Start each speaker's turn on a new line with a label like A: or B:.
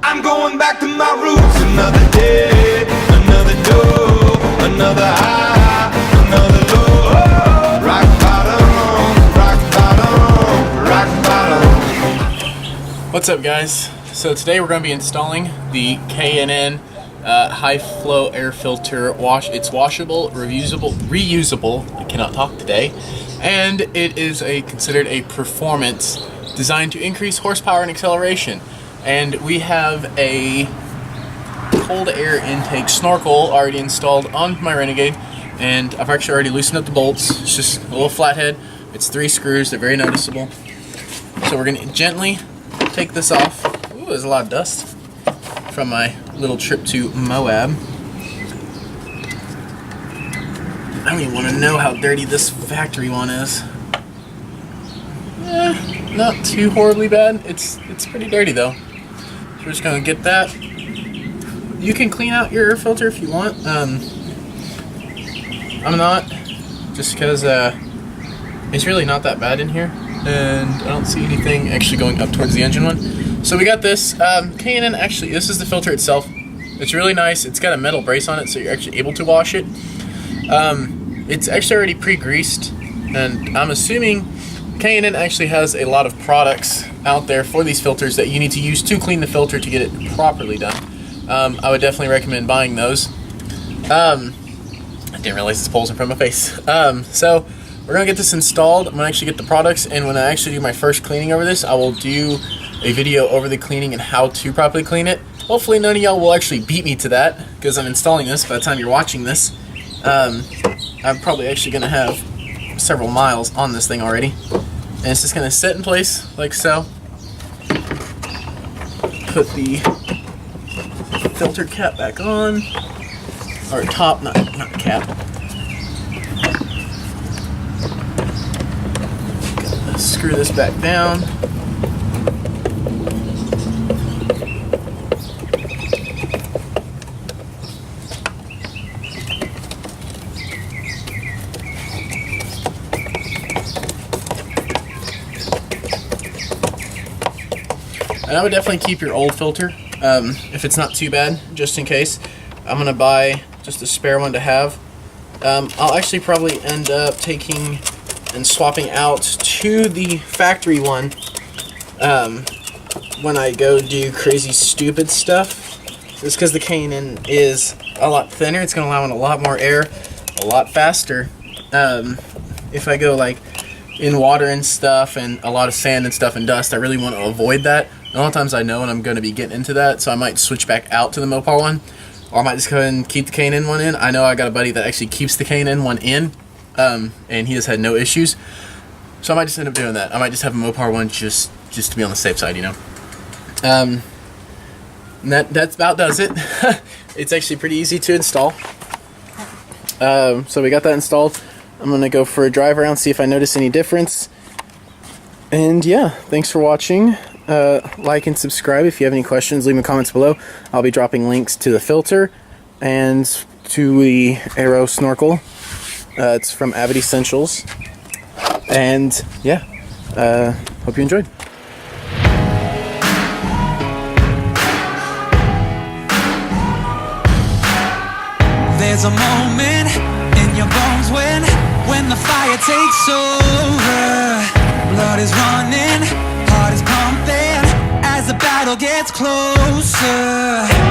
A: I'm going back to my roots. Another day, another door, another high, another low. Rock bottom, rock bottom, rock bottom.
B: What's up, guys? So today we're going to be installing the K&N high flow air filter wash. It's washable, reusable. I cannot talk today. And it is considered a performance designed to increase horsepower and acceleration. And we have a cold air intake Snorkel already installed on my Renegade, and I've actually already loosened up the bolts. It's just a little flathead. It's 3 screws. They're very noticeable. So we're going to gently take this off. Ooh, there's a lot of dust from my little trip to Moab. I don't even want to know how dirty this factory one is. Not too horribly bad. It's pretty dirty though. So we're just gonna get that. You can clean out your air filter if you want. I'm not, just because it's really not that bad in here, and I don't see anything actually going up towards the engine one. So we got this K&N. Actually, this is the filter itself. It's really nice. It's got a metal brace on it, so you're actually able to wash it. It's actually already pre-greased, and I'm assuming K&N actually has a lot of products out there for these filters that you need to use to clean the filter to get it properly done. I would definitely recommend buying those. I didn't realize this pole's in front of my face. So we're gonna get this installed. I'm gonna actually get the products, and when I actually do my first cleaning over this, I will do a video over the cleaning and how to properly clean it. Hopefully none of y'all will actually beat me to that, because I'm installing this by the time you're watching this. I'm probably actually gonna have several miles on this thing already, and it's just gonna sit in place like so. Put the filter cap back on, or top, not cap. Screw this back down. And I would definitely keep your old filter if it's not too bad, just in case. I'm going to buy just a spare one to have. I'll actually probably end up taking and swapping out to the factory one when I go do crazy stupid stuff. Just because the K&N is a lot thinner, it's going to allow in a lot more air a lot faster. If I go like in water and stuff and a lot of sand and stuff and dust, I really want to avoid that. A lot of times I know when I'm going to be getting into that, so I might switch back out to the Mopar one, or I might just go ahead and keep the K&N one in. I know I got a buddy that actually keeps the K&N one in, and he has had no issues, so I might just end up doing that. I might just have a Mopar one just to be on the safe side, you know. And that's about does it. It's actually pretty easy to install. So we got that installed. I'm going to go for a drive around, see if I notice any difference. And yeah, thanks for watching. Like and subscribe. If you have any questions, leave them in the comments below. I'll be dropping links to the filter and to the Aero Snorkel. It's from Avid Essentials. And yeah, hope you enjoyed.
C: There's a moment in your bones when the fire takes over. Blood is running, heart is pumping as the battle gets closer.